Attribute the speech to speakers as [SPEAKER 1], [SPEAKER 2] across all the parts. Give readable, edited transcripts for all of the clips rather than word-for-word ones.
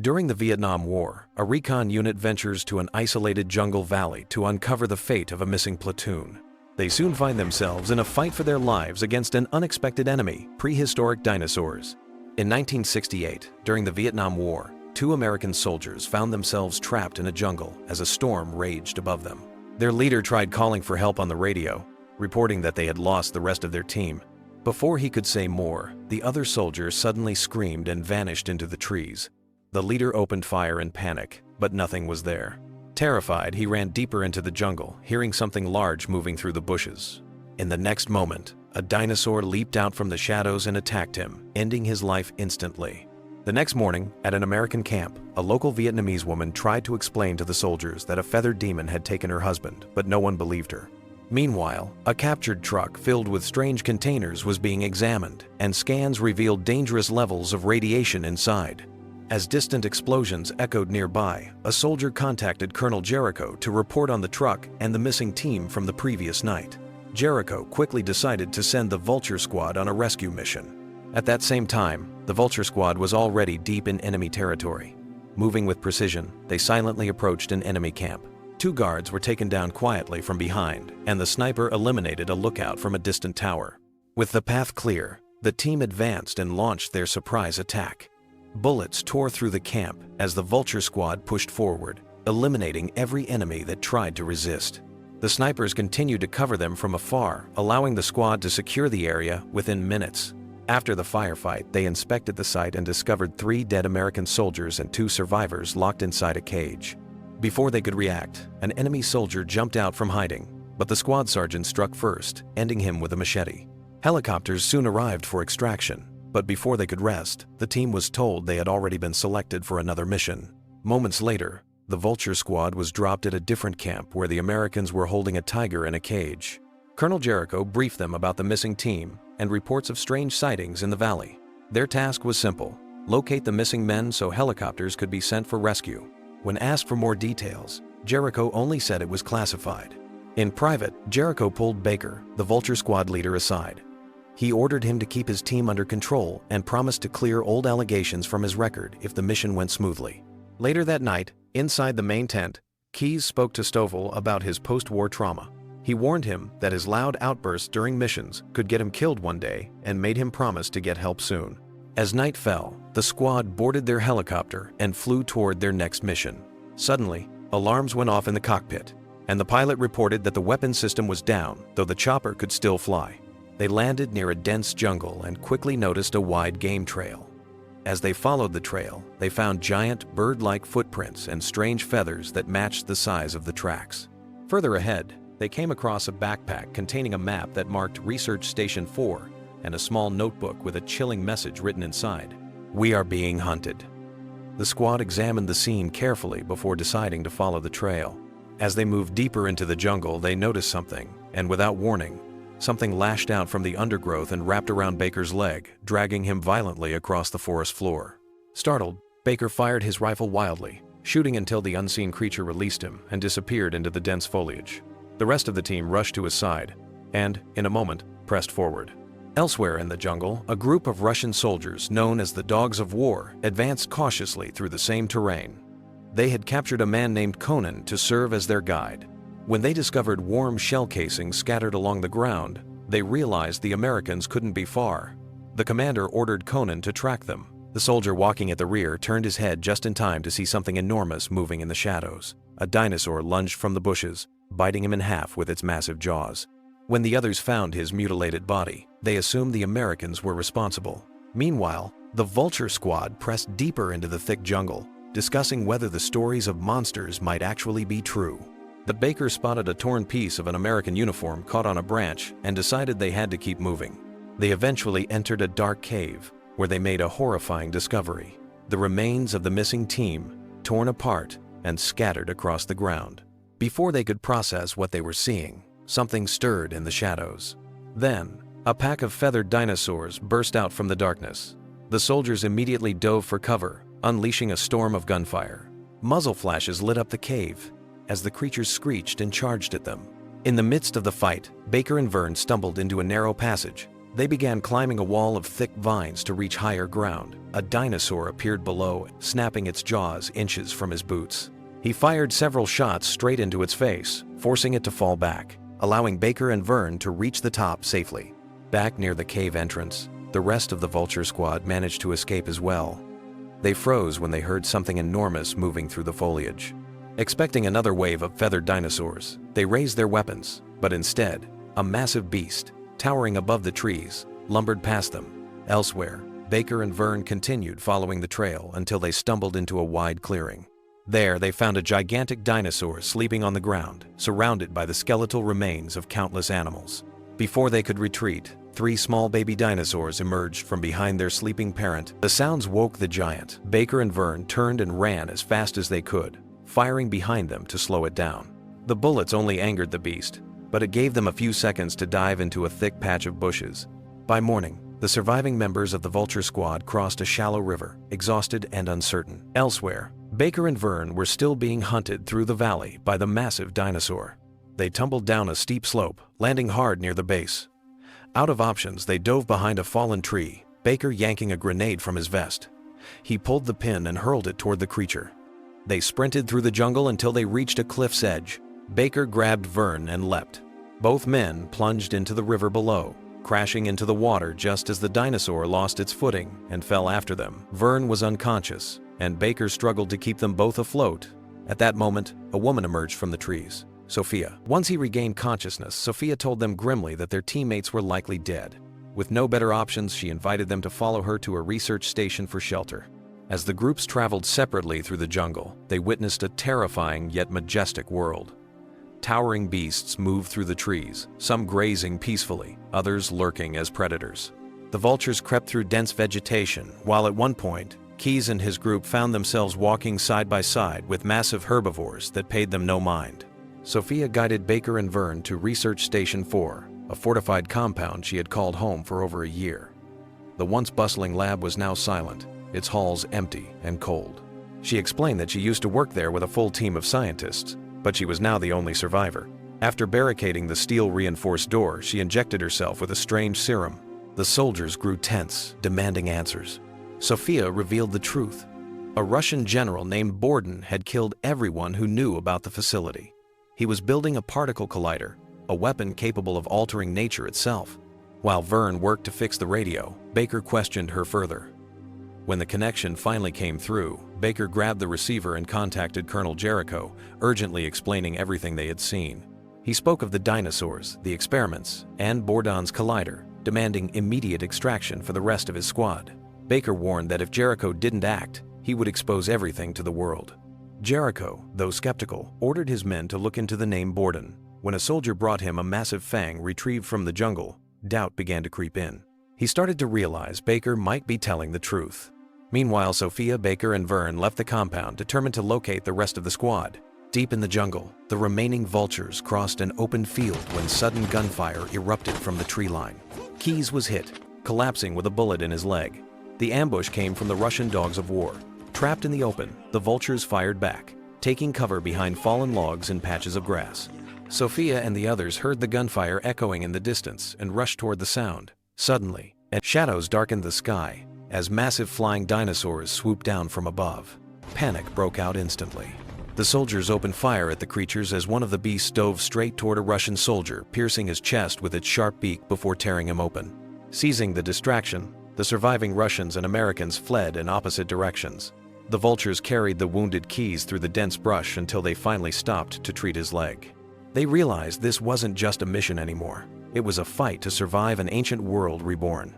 [SPEAKER 1] During the Vietnam War, a recon unit ventures to an isolated jungle valley to uncover the fate of a missing platoon. They soon find themselves in a fight for their lives against an unexpected enemy, prehistoric dinosaurs. In 1968, during the Vietnam War, 2 American soldiers found themselves trapped in a jungle as a storm raged above them. Their leader tried calling for help on the radio, reporting that they had lost the rest of their team. Before he could say more, the other soldier suddenly screamed and vanished into the trees. The leader opened fire in panic, but nothing was there. Terrified, he ran deeper into the jungle, hearing something large moving through the bushes. In the next moment, a dinosaur leaped out from the shadows and attacked him, ending his life instantly. The next morning, at an American camp, a local Vietnamese woman tried to explain to the soldiers that a feathered demon had taken her husband, but no one believed her. Meanwhile, a captured truck filled with strange containers was being examined, and scans revealed dangerous levels of radiation inside. As distant explosions echoed nearby, a soldier contacted Colonel Jericho to report on the truck and the missing team from the previous night. Jericho quickly decided to send the Vulture Squad on a rescue mission. At that same time, the Vulture Squad was already deep in enemy territory. Moving with precision, they silently approached an enemy camp. 2 guards were taken down quietly from behind, and the sniper eliminated a lookout from a distant tower. With the path clear, the team advanced and launched their surprise attack. Bullets tore through the camp as the Vulture Squad pushed forward, eliminating every enemy that tried to resist. The snipers continued to cover them from afar, allowing the squad to secure the area within minutes. After the firefight, they inspected the site and discovered 3 dead American soldiers and 2 survivors locked inside a cage. Before they could react, an enemy soldier jumped out from hiding, but the squad sergeant struck first, ending him with a machete. Helicopters soon arrived for extraction. But before they could rest, the team was told they had already been selected for another mission. Moments later, the Vulture Squad was dropped at a different camp where the Americans were holding a tiger in a cage. Colonel Jericho briefed them about the missing team and reports of strange sightings in the valley. Their task was simple: locate the missing men so helicopters could be sent for rescue. When asked for more details, Jericho only said it was classified. In private, Jericho pulled Baker, the Vulture Squad leader, aside. He ordered him to keep his team under control and promised to clear old allegations from his record if the mission went smoothly. Later that night, inside the main tent, Keyes spoke to Stovall about his post-war trauma. He warned him that his loud outbursts during missions could get him killed one day and made him promise to get help soon. As night fell, the squad boarded their helicopter and flew toward their next mission. Suddenly, alarms went off in the cockpit, and the pilot reported that the weapon system was down, though the chopper could still fly. They landed near a dense jungle and quickly noticed a wide game trail. As they followed the trail, they found giant bird-like footprints and strange feathers that matched the size of the tracks. Further ahead, they came across a backpack containing a map that marked Research Station 4 and a small notebook with a chilling message written inside: "We are being hunted." The squad examined the scene carefully before deciding to follow the trail. As they moved deeper into the jungle, they noticed something, and without warning, something lashed out from the undergrowth and wrapped around Baker's leg, dragging him violently across the forest floor. Startled, Baker fired his rifle wildly, shooting until the unseen creature released him and disappeared into the dense foliage. The rest of the team rushed to his side and, in a moment, pressed forward. Elsewhere in the jungle, a group of Russian soldiers known as the Dogs of War advanced cautiously through the same terrain. They had captured a man named Conan to serve as their guide. When they discovered warm shell casings scattered along the ground, they realized the Americans couldn't be far. The commander ordered Conan to track them. The soldier walking at the rear turned his head just in time to see something enormous moving in the shadows. A dinosaur lunged from the bushes, biting him in half with its massive jaws. When the others found his mutilated body, they assumed the Americans were responsible. Meanwhile, the Vulture Squad pressed deeper into the thick jungle, discussing whether the stories of monsters might actually be true. But Baker spotted a torn piece of an American uniform caught on a branch and decided they had to keep moving. They eventually entered a dark cave where they made a horrifying discovery: the remains of the missing team, torn apart and scattered across the ground. Before they could process what they were seeing, something stirred in the shadows. Then, a pack of feathered dinosaurs burst out from the darkness. The soldiers immediately dove for cover, unleashing a storm of gunfire. Muzzle flashes lit up the cave as the creatures screeched and charged at them. In the midst of the fight, Baker and Verne stumbled into a narrow passage. They began climbing a wall of thick vines to reach higher ground. A dinosaur appeared below, snapping its jaws inches from his boots. He fired several shots straight into its face, forcing it to fall back, allowing Baker and Vern to reach the top safely. Back near the cave entrance, the rest of the Vulture Squad managed to escape as well. They froze when they heard something enormous moving through the foliage. Expecting another wave of feathered dinosaurs, they raised their weapons, but instead, a massive beast, towering above the trees, lumbered past them. Elsewhere, Baker and Vern continued following the trail until they stumbled into a wide clearing. There, they found a gigantic dinosaur sleeping on the ground, surrounded by the skeletal remains of countless animals. Before they could retreat, 3 small baby dinosaurs emerged from behind their sleeping parent. The sounds woke the giant. Baker and Vern turned and ran as fast as they could, firing behind them to slow it down. The bullets only angered the beast, but it gave them a few seconds to dive into a thick patch of bushes. By morning, the surviving members of the Vulture Squad crossed a shallow river, exhausted and uncertain. Elsewhere, Baker and Vern were still being hunted through the valley by the massive dinosaur. They tumbled down a steep slope, landing hard near the base. Out of options, they dove behind a fallen tree, Baker yanking a grenade from his vest. He pulled the pin and hurled it toward the creature. They sprinted through the jungle until they reached a cliff's edge. Baker grabbed Vern and leapt. Both men plunged into the river below, crashing into the water just as the dinosaur lost its footing and fell after them. Vern was unconscious, and Baker struggled to keep them both afloat. At that moment, a woman emerged from the trees, Sophia. Once he regained consciousness, Sophia told them grimly that their teammates were likely dead. With no better options, she invited them to follow her to a research station for shelter. As the groups traveled separately through the jungle, they witnessed a terrifying yet majestic world. Towering beasts moved through the trees, some grazing peacefully, others lurking as predators. The vultures crept through dense vegetation, while at one point, Keyes and his group found themselves walking side by side with massive herbivores that paid them no mind. Sophia guided Baker and Vern to Research Station 4, a fortified compound she had called home for over a year. The once bustling lab was now silent, its halls empty and cold. She explained that she used to work there with a full team of scientists, but she was now the only survivor. After barricading the steel-reinforced door, she injected herself with a strange serum. The soldiers grew tense, demanding answers. Sophia revealed the truth. A Russian general named Borden had killed everyone who knew about the facility. He was building a particle collider, a weapon capable of altering nature itself. While Vern worked to fix the radio, Baker questioned her further. When the connection finally came through, Baker grabbed the receiver and contacted Colonel Jericho, urgently explaining everything they had seen. He spoke of the dinosaurs, the experiments, and Bordon's collider, demanding immediate extraction for the rest of his squad. Baker warned that if Jericho didn't act, he would expose everything to the world. Jericho, though skeptical, ordered his men to look into the name Borden. When a soldier brought him a massive fang retrieved from the jungle, doubt began to creep in. He started to realize Baker might be telling the truth. Meanwhile, Sophia, Baker, and Vern left the compound, determined to locate the rest of the squad. Deep in the jungle, the remaining vultures crossed an open field when sudden gunfire erupted from the tree line. Keyes was hit, collapsing with a bullet in his leg. The ambush came from the Russian dogs of war. Trapped in the open, the vultures fired back, taking cover behind fallen logs and patches of grass. Sophia and the others heard the gunfire echoing in the distance and rushed toward the sound. Suddenly, shadows darkened the sky as massive flying dinosaurs swooped down from above. Panic broke out instantly. The soldiers opened fire at the creatures as one of the beasts dove straight toward a Russian soldier, piercing his chest with its sharp beak before tearing him open. Seizing the distraction, the surviving Russians and Americans fled in opposite directions. The vultures carried the wounded Keyes through the dense brush until they finally stopped to treat his leg. They realized this wasn't just a mission anymore. It was a fight to survive an ancient world reborn.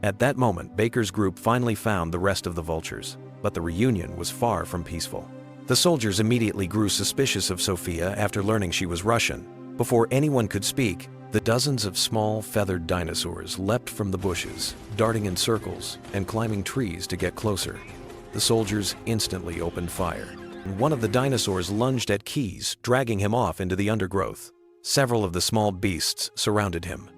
[SPEAKER 1] At that moment, Baker's group finally found the rest of the vultures, but the reunion was far from peaceful. The soldiers immediately grew suspicious of Sophia after learning she was Russian. Before anyone could speak, the dozens of small, feathered dinosaurs leapt from the bushes, darting in circles and climbing trees to get closer. The soldiers instantly opened fire, and one of the dinosaurs lunged at Keyes, dragging him off into the undergrowth. Several of the small beasts surrounded him.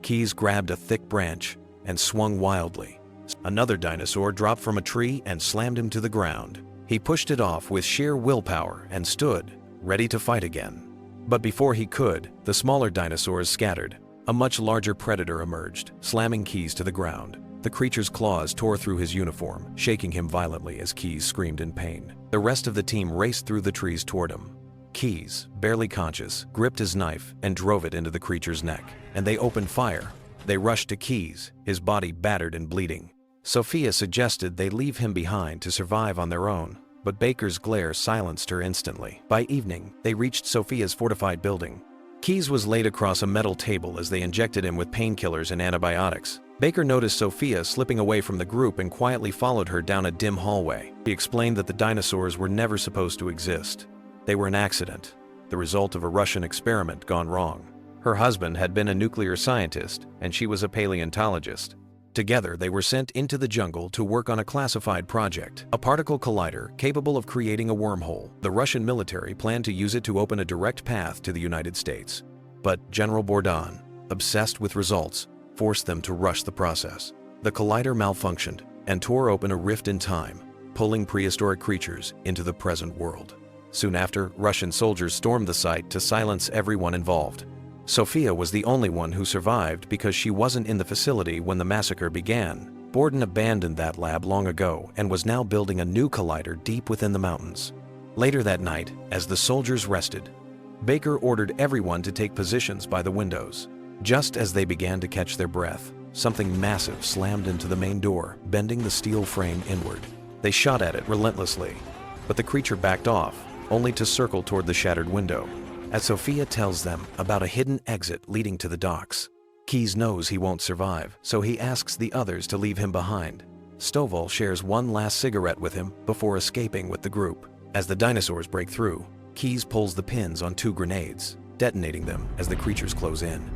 [SPEAKER 1] Keyes grabbed a thick branch and swung wildly. Another dinosaur dropped from a tree and slammed him to the ground. He pushed it off with sheer willpower and stood, ready to fight again. But before he could, the smaller dinosaurs scattered. A much larger predator emerged, slamming Keyes to the ground. The creature's claws tore through his uniform, shaking him violently as Keyes screamed in pain. The rest of the team raced through the trees toward him. Keyes, barely conscious, gripped his knife and drove it into the creature's neck, and they opened fire. They rushed to Keyes, his body battered and bleeding. Sophia suggested they leave him behind to survive on their own, but Baker's glare silenced her instantly. By evening, they reached Sophia's fortified building. Keyes was laid across a metal table as they injected him with painkillers and antibiotics. Baker noticed Sophia slipping away from the group and quietly followed her down a dim hallway. She explained that the dinosaurs were never supposed to exist. They were an accident, the result of a Russian experiment gone wrong. Her husband had been a nuclear scientist, and she was a paleontologist. Together, they were sent into the jungle to work on a classified project, a particle collider capable of creating a wormhole. The Russian military planned to use it to open a direct path to the United States. But General Bourdon, obsessed with results, forced them to rush the process. The collider malfunctioned and tore open a rift in time, pulling prehistoric creatures into the present world. Soon after, Russian soldiers stormed the site to silence everyone involved. Sophia was the only one who survived because she wasn't in the facility when the massacre began. Bourdon abandoned that lab long ago and was now building a new collider deep within the mountains. Later that night, as the soldiers rested, Baker ordered everyone to take positions by the windows. Just as they began to catch their breath, something massive slammed into the main door, bending the steel frame inward. They shot at it relentlessly, but the creature backed off, only to circle toward the shattered window. As Sophia tells them about a hidden exit leading to the docks, Keyes knows he won't survive, so he asks the others to leave him behind. Stovall shares one last cigarette with him before escaping with the group. As the dinosaurs break through, Keyes pulls the pins on 2 grenades, detonating them as the creatures close in.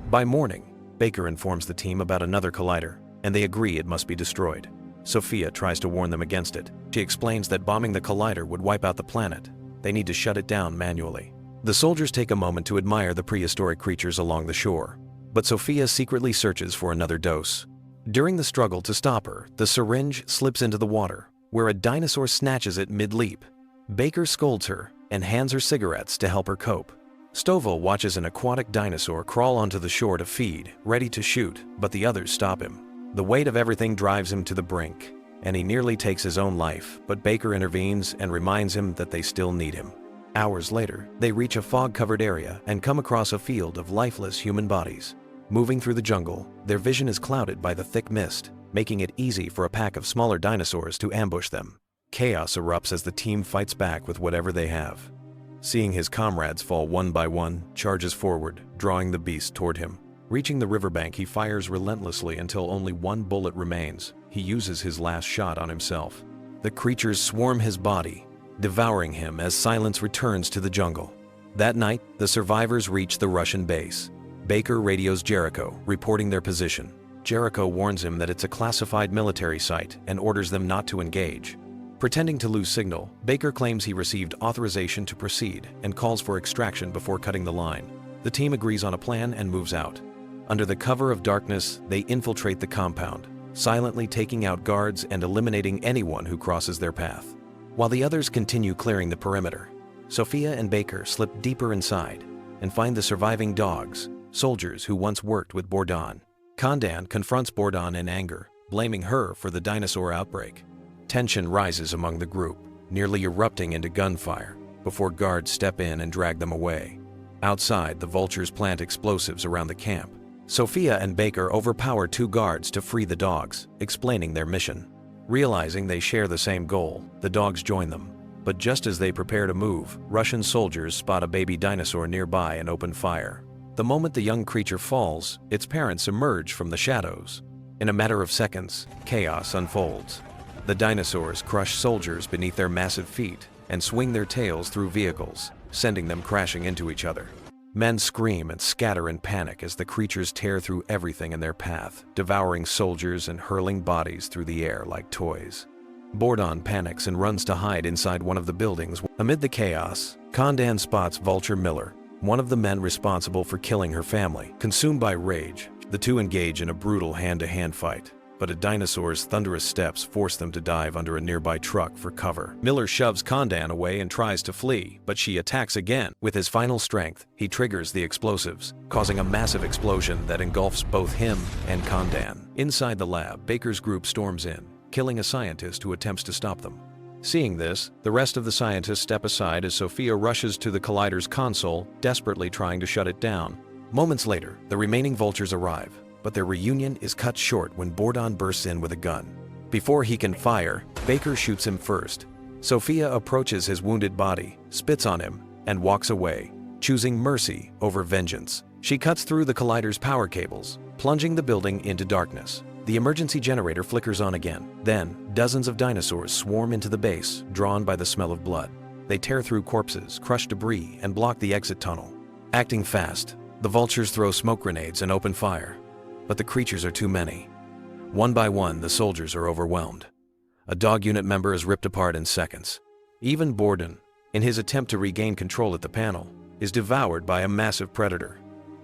[SPEAKER 1] By morning, Baker informs the team about another collider, and they agree it must be destroyed. Sophia tries to warn them against it. She explains that bombing the collider would wipe out the planet. They need to shut it down manually. The soldiers take a moment to admire the prehistoric creatures along the shore, but Sophia secretly searches for another dose. During the struggle to stop her, the syringe slips into the water, where a dinosaur snatches it mid-leap. Baker scolds her and hands her cigarettes to help her cope. Stovall watches an aquatic dinosaur crawl onto the shore to feed, ready to shoot, but the others stop him. The weight of everything drives him to the brink, and he nearly takes his own life, but Baker intervenes and reminds him that they still need him. Hours later, they reach a fog-covered area and come across a field of lifeless human bodies. Moving through the jungle, their vision is clouded by the thick mist, making it easy for a pack of smaller dinosaurs to ambush them. Chaos erupts as the team fights back with whatever they have. Seeing his comrades fall one by one, charges forward, drawing the beast toward him. Reaching the riverbank, he fires relentlessly until only one bullet remains. He uses his last shot on himself. The creatures swarm his body, devouring him as silence returns to the jungle. That night, the survivors reach the Russian base. Baker radios Jericho, reporting their position. Jericho warns him that it's a classified military site and orders them not to engage. Pretending to lose signal, Baker claims he received authorization to proceed and calls for extraction before cutting the line. The team agrees on a plan and moves out. Under the cover of darkness, they infiltrate the compound, silently taking out guards and eliminating anyone who crosses their path. While the others continue clearing the perimeter, Sophia and Baker slip deeper inside and find the surviving dogs, soldiers who once worked with Bourdon. Kondan confronts Bourdon in anger, blaming her for the dinosaur outbreak. Tension rises among the group, nearly erupting into gunfire, before guards step in and drag them away. Outside, the vultures plant explosives around the camp. Sophia and Baker overpower 2 guards to free the dogs, explaining their mission. Realizing they share the same goal, the dogs join them. But just as they prepare to move, Russian soldiers spot a baby dinosaur nearby and open fire. The moment the young creature falls, its parents emerge from the shadows. In a matter of seconds, chaos unfolds. The dinosaurs crush soldiers beneath their massive feet and swing their tails through vehicles, sending them crashing into each other. Men scream and scatter in panic as the creatures tear through everything in their path, devouring soldiers and hurling bodies through the air like toys. Bourdon panics and runs to hide inside one of the buildings. Amid the chaos, Kondan spots Vulture Miller, one of the men responsible for killing her family. Consumed by rage, the two engage in a brutal hand-to-hand fight. but a dinosaur's thunderous steps force them to dive under a nearby truck for cover. Miller shoves Condan away and tries to flee, but she attacks again. With his final strength, he triggers the explosives, causing a massive explosion that engulfs both him and Condan. Inside the lab, Baker's group storms in, killing a scientist who attempts to stop them. Seeing this, the rest of the scientists step aside as Sophia rushes to the collider's console, desperately trying to shut it down. Moments later, the remaining vultures arrive, but their reunion is cut short when Bordon bursts in with a gun. Before he can fire, Baker shoots him first. Sophia approaches his wounded body, spits on him, and walks away, choosing mercy over vengeance. She cuts through the collider's power cables, plunging the building into darkness. The emergency generator flickers on again. Then, dozens of dinosaurs swarm into the base, drawn by the smell of blood. They tear through corpses, crush debris, and block the exit tunnel. Acting fast, the vultures throw smoke grenades and open fire. But the creatures are too many. One by one, the soldiers are overwhelmed. A dog unit member is ripped apart in seconds. Even Borden, in his attempt to regain control at the panel, is devoured by a massive predator.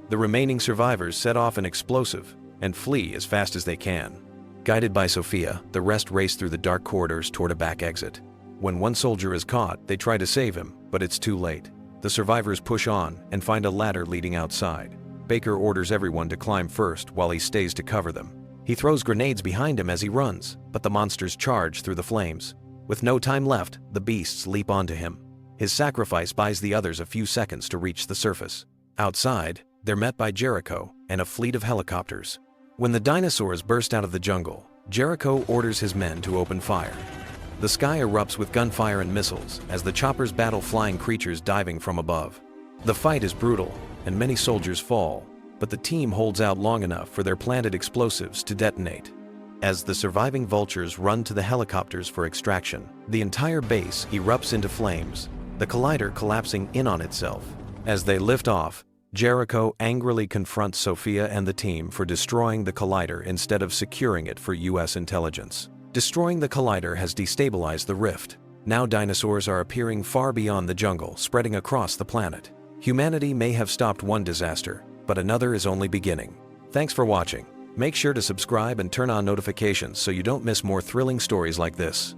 [SPEAKER 1] The remaining survivors set off an explosive and flee as fast as they can. Guided by Sophia, the rest race through the dark corridors toward a back exit. When one soldier is caught, they try to save him, but it's too late. The survivors push on and find a ladder leading outside. Baker orders everyone to climb first while he stays to cover them. He throws grenades behind him as he runs, but the monsters charge through the flames. With no time left, the beasts leap onto him. His sacrifice buys the others a few seconds to reach the surface. Outside, they're met by Jericho and a fleet of helicopters. When the dinosaurs burst out of the jungle, Jericho orders his men to open fire. The sky erupts with gunfire and missiles as the choppers battle flying creatures diving from above. The fight is brutal, and many soldiers fall, but the team holds out long enough for their planted explosives to detonate. As the surviving vultures run to the helicopters for extraction, the entire base erupts into flames, the collider collapsing in on itself. As they lift off, Jericho angrily confronts Sophia and the team for destroying the collider instead of securing it for US intelligence. Destroying the collider has destabilized the rift. Now dinosaurs are appearing far beyond the jungle, spreading across the planet. Humanity may have stopped one disaster, but another is only beginning. Thanks for watching. Make sure to subscribe and turn on notifications so you don't miss more thrilling stories like this.